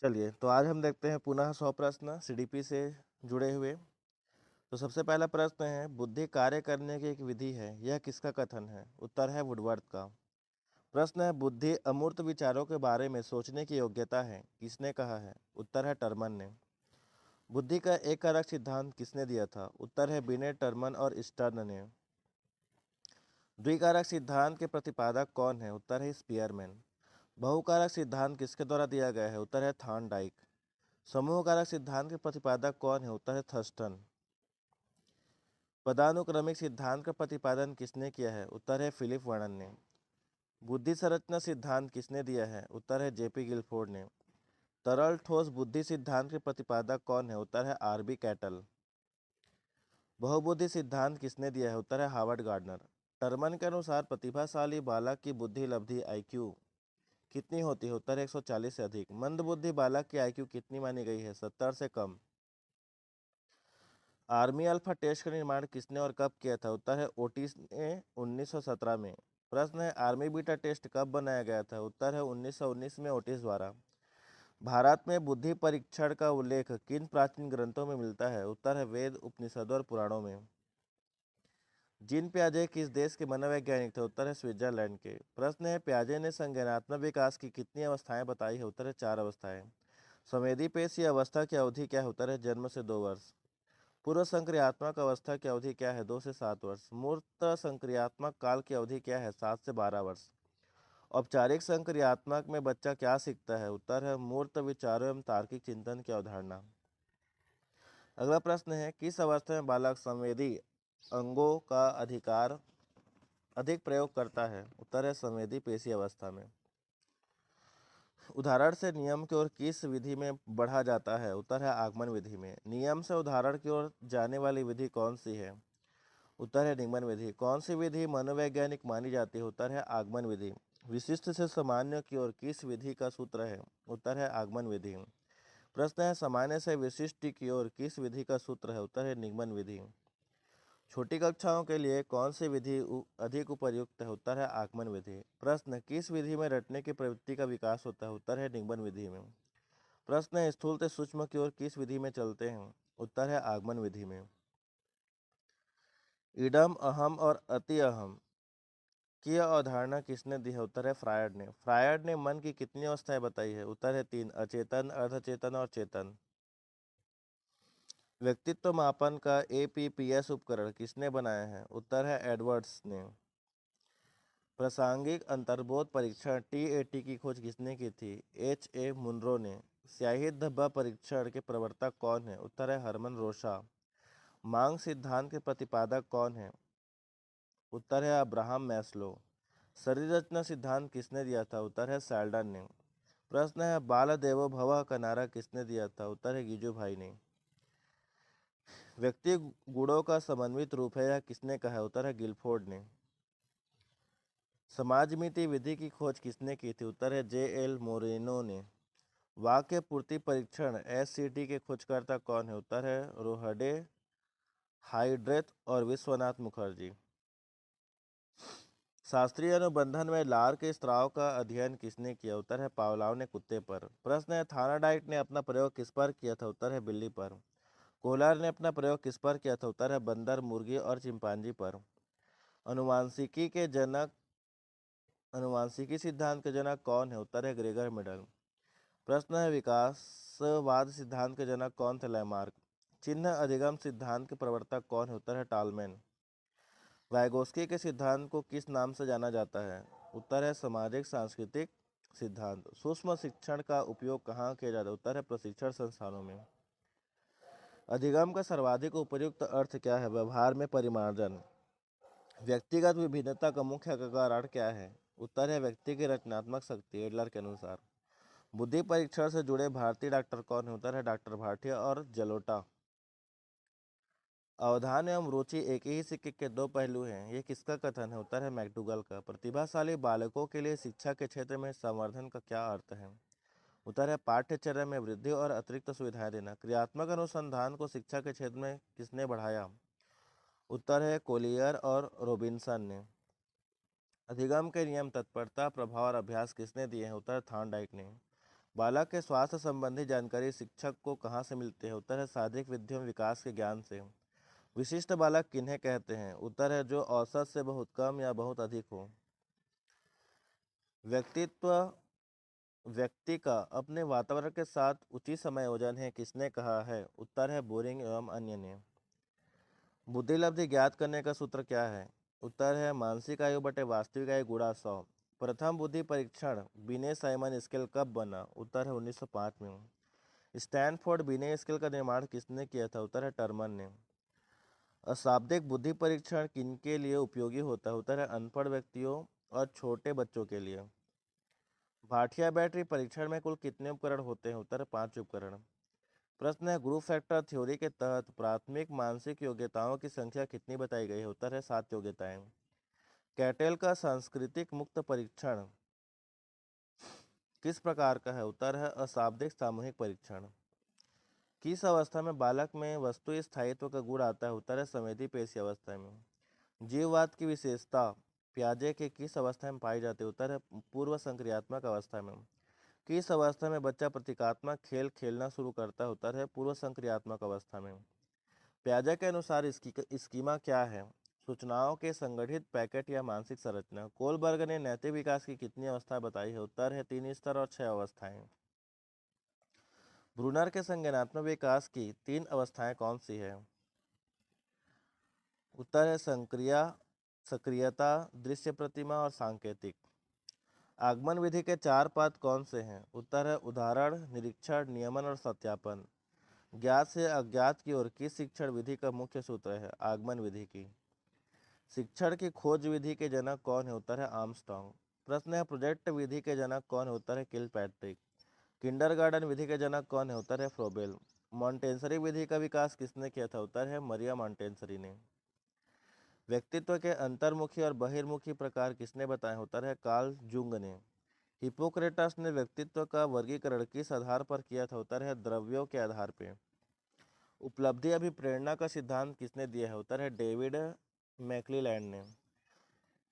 चलिए, तो आज हम देखते हैं पुनः 100 प्रश्न सीडीपी से जुड़े हुए। तो सबसे पहला प्रश्न है, बुद्धि कार्य करने की एक विधि है, यह किसका कथन है? उत्तर है वुडवर्थ का। प्रश्न है, बुद्धि अमूर्त विचारों के बारे में सोचने की योग्यता है, किसने कहा है? उत्तर है टर्मन ने। बुद्धि का एक कारक सिद्धांत किसने दिया था? उत्तर है बिनेट, टर्मन और स्टर्न ने। द्विकारक सिद्धांत के प्रतिपादक कौन है? उत्तर है स्पीयरमैन। बहुकारक सिद्धांत किसके द्वारा दिया गया है? उत्तर है थॉर्नडाइक। समूह कारक सिद्धांत के प्रतिपादक कौन है? उत्तर है थर्स्टन। पदानुक्रमिक सिद्धांत का प्रतिपादन किसने किया है? उत्तर है फिलिप वर्णन ने। बुद्धि संरचना सिद्धांत किसने दिया है? उत्तर है जेपी गिलफोर्ड ने। तरल ठोस बुद्धि सिद्धांत के प्रतिपादक कौन है? उत्तर है आरबी कैटल। बहुबुद्धि सिद्धांत किसने दिया है? उत्तर है हार्वर्ड गार्डनर। टर्मन के अनुसार प्रतिभाशाली बालक की बुद्धि लब्धि आईक्यू कितनी होती है? उत्तर है 140 से अधिक। मंद बुद्धि बालक की आईक्यू कितनी मानी गई है? 70 से कम। आर्मी अल्फा टेस्ट का निर्माण किसने और कब किया था? उत्तर है ओटिस ने 1917 में। प्रश्न है, आर्मी बीटा टेस्ट कब बनाया गया था? उत्तर है 1919 में ओटिस द्वारा। भारत में बुद्धि परीक्षण का उल्लेख किन प्राचीन ग्रंथों में मिलता है? उत्तर है वेद, उपनिषद और पुराणों में। जीन पियाजे किस देश के मनोवैज्ञानिक थे? उत्तर है स्विट्जरलैंड के। प्रश्न है, पियाजे ने संज्ञानात्मक विकास की कितनी अवस्थाएं बताई है? उत्तर है 4 अवस्थाएं। संवेदी पेशी अवस्था की अवधि क्या है? उत्तर है जन्म से 2 वर्ष। पूर्व संक्रियात्मक अवस्था की अवधि क्या है? 2 से 7 वर्ष। मूर्त संक्रियात्मक काल की अवधि क्या है? 7 से 12 वर्ष। औपचारिक संक्रियात्मक में बच्चा क्या सीखता है? उत्तर है मूर्त विचारों एवं तार्किक चिंतन की अवधारणा। अगला प्रश्न है, किस अवस्था में बालक संवेदी अंगों का अधिक प्रयोग करता है? उत्तर है संवेदी पेशी अवस्था में। उदाहरण से नियम की ओर किस विधि में बढ़ा जाता है? उत्तर है आगमन विधि में। नियम से उदाहरण की ओर जाने वाली विधि कौन सी है? उत्तर है निगमन विधि। कौन सी विधि मनोवैज्ञानिक मानी जाती है? उत्तर है आगमन विधि। विशिष्ट से सामान्य की ओर किस विधि का सूत्र है? उत्तर है आगमन विधि। प्रश्न है, सामान्य से विशिष्ट की ओर किस विधि का सूत्र है? उत्तर है निगमन विधि। छोटी कक्षाओं के लिए कौन सी विधि अधिक उपयुक्त है? उत्तर है आगमन विधि। प्रश्न, किस विधि में रटने की प्रवृत्ति का विकास होता है? उत्तर है निगमन विधि में। प्रश्न है, स्थूल से सूक्ष्म की ओर किस विधि में चलते हैं? उत्तर है आगमन विधि में। इडम, अहम और अति अहम की अवधारणा किसने दी है? उत्तर है फ्रायड ने। फ्रायड ने मन की कितनी अवस्थाएं बताई है? उत्तर है 3, अचेतन, अर्धचेतन और चेतन। व्यक्तित्व मापन का एपीपीएस उपकरण किसने बनाया है? उत्तर है एडवर्ड्स ने। प्रासंगिक अंतर्बोध परीक्षण टीएटी की खोज किसने की थी? एच.ए. मुनरो ने। स्याही धब्बा परीक्षण के प्रवर्तक कौन है? उत्तर है हरमन रोशा। मांग सिद्धांत के प्रतिपादक कौन है? उत्तर है अब्राहम मैस्लो। शरीर रचना सिद्धांत किसने दिया था? उत्तर है सैल्डन ने। प्रश्न है, बाल देवो भव का नारा किसने दिया था? उत्तर है गिजू भाई ने। व्यक्ति गुणों का समन्वित रूप है, यह किसने कहा है? उत्तर है गिलफोर्ड ने। समाजमिति विधि की खोज किसने की थी? उत्तर है जे.एल. मोरेनो ने। वाक्य पूर्ति परीक्षण एससीटी के खोजकर्ता कौन है? उत्तर है रोहडे, हाइड्रेथ और विश्वनाथ मुखर्जी। शास्त्रीय अनुबंधन में लार के स्राव का अध्ययन किसने किया? उत्तर है पावलाव ने कुत्ते पर। प्रश्न है, थानाडाइट ने अपना प्रयोग किस पर किया था? उत्तर है बिल्ली पर। कोहलर ने अपना प्रयोग किस पर किया था? उत्तर है बंदर, मुर्गी और चिंपांजी पर। अनुवांशिकी सिद्धांत के जनक कौन है? उत्तर है ग्रेगर मेंडल। प्रश्न है, विकासवाद सिद्धांत के जनक कौन थे? लैमार्क। चिन्ह अधिगम सिद्धांत के प्रवर्तक कौन है? उत्तर है टालमैन। वाइगोस्की के सिद्धांत को किस नाम से जाना जाता है? उत्तर है सामाजिक सांस्कृतिक सिद्धांत। सूक्ष्म शिक्षण का उपयोग कहाँ किया जाता है? उत्तर है प्रशिक्षण संस्थानों में। अधिगम का सर्वाधिक उपयुक्त अर्थ क्या है? व्यवहार में परिमार्जन। व्यक्तिगत विभिन्नता का मुख्य कारण क्या है? उत्तर है व्यक्ति की रचनात्मक शक्ति, एडलर के अनुसार। बुद्धि परीक्षण से जुड़े भारतीय डॉक्टर कौन है? उत्तर है डॉक्टर भाटिया और जलोटा। अवधान एवं रुचि एक ही सिक्के के दो पहलू हैं, ये किसका कथन है? उत्तर है मैकडूगल का। प्रतिभाशाली बालकों के लिए शिक्षा के क्षेत्र में संवर्धन का क्या अर्थ है? उत्तर है पाठ्यचर्या में वृद्धि और अतिरिक्त सुविधाएं देना। क्रियात्मक अनुसंधान को शिक्षा के क्षेत्र में किसने बढ़ाया? उत्तर है कोलियर और रोबिन्सन ने। अधिगम के नियम तत्परता, प्रभाव और अभ्यास किसने दिए हैं? उत्तर थॉर्नडाइक ने। बालक के स्वास्थ्य संबंधी जानकारी शिक्षक को कहाँ से मिलती है? उत्तर है शारीरिक वृद्धि एवं विकास के ज्ञान से। विशिष्ट बालक किन्हें कहते हैं? उत्तर है जो औसत से बहुत कम या बहुत अधिक हो। व्यक्तित्व व्यक्ति का अपने वातावरण के साथ उचित समायोजन है किसने कहा है? उत्तर है बोरिंग एवं अन्य ने। बुद्धि लब्धि ज्ञात करने का सूत्र क्या है? उत्तर है मानसिक आयु बटे वास्तविक आयु गुणा 100। प्रथम बुद्धि परीक्षण बिने साइमन स्केल कब बना? उत्तर है 1905 में। स्टैनफोर्ड बिने स्केल का निर्माण किसने किया था? उत्तर है टर्मन ने। अशाब्दिक बुद्धि परीक्षण किनके लिए उपयोगी होता है? उत्तर है अनपढ़ व्यक्तियों और छोटे बच्चों के लिए। भाटिया बैटरी परीक्षण में कुल कितने उपकरण होते हैं? उत्तर है 5 उपकरण। प्रश्न है ग्रुप फैक्टर थ्योरी के तहत प्राथमिक मानसिक योग्यताओं की संख्या कितनी बताई गई है? उत्तर है 7 योग्यताएं। कैटेल का सांस्कृतिक मुक्त परीक्षण किस प्रकार का है? उत्तर है अशाब्दिक सामूहिक परीक्षण। किस अवस्था में बालक में वस्तु स्थायित्व का गुण आता है? उत्तर है संवेदी पेशी अवस्था में। जीववाद की विशेषता प्याजे के किस अवस्था में पाई जाती है? उत्तर है पूर्व संक्रियात्मक अवस्था में। किस अवस्था में बच्चा प्रतीकात्मक खेल खेलना शुरू करता है? उत्तर है पूर्व संक्रियात्मक अवस्था में। प्याजे के अनुसार इसकी स्कीमा क्या है? सूचनाओं के संगठित पैकेट या मानसिक संरचना। कोलबर्ग ने नैतिक विकास की कितनी अवस्थाएं बताई है? उत्तर है 3 स्तर और 6 अवस्थाएं। ब्रूनर के संज्ञानात्मक विकास की 3 अवस्थाएं कौन सी है? उत्तर है सक्रियता, दृश्य प्रतिमा और सांकेतिक। आगमन विधि के 4 पाद कौन से हैं? उत्तर है उदाहरण, निरीक्षण, नियमन और सत्यापन। ज्ञात से अज्ञात की ओर किस शिक्षण विधि का मुख्य सूत्र है? आगमन विधि की। शिक्षण की खोज विधि के जनक कौन है? उत्तर है आर्मस्ट्रांग। प्रश्न है प्रोजेक्ट विधि के जनक कौन है? उत्तर है किलपैट्रिक। किंडरगार्टन विधि के जनक कौन है? उत्तर है फ्रोबेल। मॉन्टेसरी विधि का विकास किसने किया था? उत्तर है मरिया मॉन्टेसरी ने। व्यक्तित्व के अंतर्मुखी और बहिर्मुखी प्रकार किसने बताए? उत्तर है कार्ल जुंग ने। हिप्पोक्रेटस ने व्यक्तित्व का वर्गीकरण किस आधार पर किया था? उत्तर है द्रव्यों के आधार पर। उपलब्धि अभिप्रेरणा का सिद्धांत किसने दिया है? उत्तर है डेविड मैक्लीलैंड ने।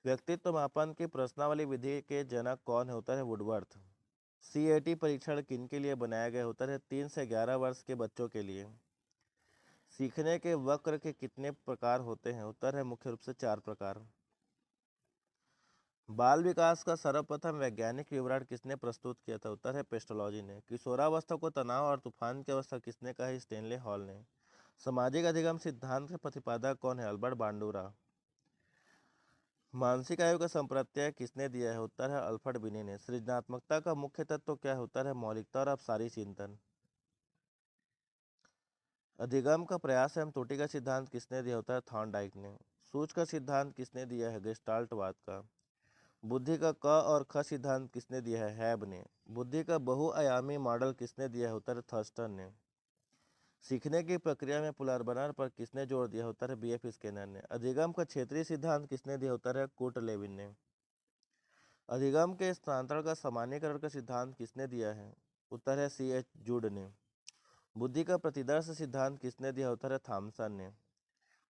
व्यक्तित्व मापन की प्रश्नावली विधि के जनक कौन है? उत्तर है वुडवर्थ। CAT परीक्षण किन के लिए बनाया गया? उत्तर है 3 से 11 वर्ष के बच्चों के लिए। सीखने के वक्र के कितने प्रकार होते हैं? उत्तर है मुख्य रूप से 4 प्रकार। बाल विकास का सर्वप्रथम वैज्ञानिक विवरण किसने प्रस्तुत किया था? उत्तर है पेस्टोलॉजी ने। किशोरावस्था को तनाव और तूफान की अवस्था किसने कहा? स्टेनले हॉल ने। सामाजिक अधिगम सिद्धांत के प्रतिपादक कौन है? अल्बर्ट बांडुरा। मानसिक आयु का संप्रत्यय किसने दिया है? उत्तर है अल्फ्रेड बिने ने। सृजनात्मकता का मुख्य तत्व क्या है? उत्तर है मौलिकता और अपसारी चिंतन। अधिगम का प्रयास एवं त्रुटि का सिद्धांत किसने दिया? होता है थॉर्नडाइक ने। सूच का सिद्धांत किसने दिया है? गेस्टाल्टवाद का। बुद्धि का क और ख सिद्धांत किसने दिया है? हैब ने। बुद्धि का बहुआयामी मॉडल किसने दिया है? उत्तर है थर्स्टन ने। सीखने की प्रक्रिया में पुनर्बनन पर किसने जोर दिया? उत्तर है BF स्किनर ने। अधिगम का क्षेत्रीय सिद्धांत किसने दिया? उत्तर है कूट लेविन ने। अधिगम के स्थानांतरण का सामान्यीकरण का सिद्धांत किसने दिया है? उत्तर है CH जूड ने। बुद्धि का प्रतिदर्श सिद्धांत किसने दिया? उत्तर है थॉमसन ने।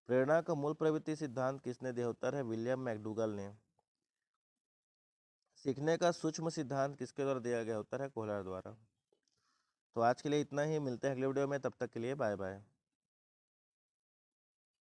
प्रेरणा का मूल प्रवृत्ति सिद्धांत किसने दिया? उत्तर है विलियम मैकडूगल ने। सीखने का सूक्ष्म सिद्धांत किसके द्वारा दिया गया? उत्तर है कोहलर द्वारा। तो आज के लिए इतना ही, मिलते हैं अगले वीडियो में, तब तक के लिए बाय बाय।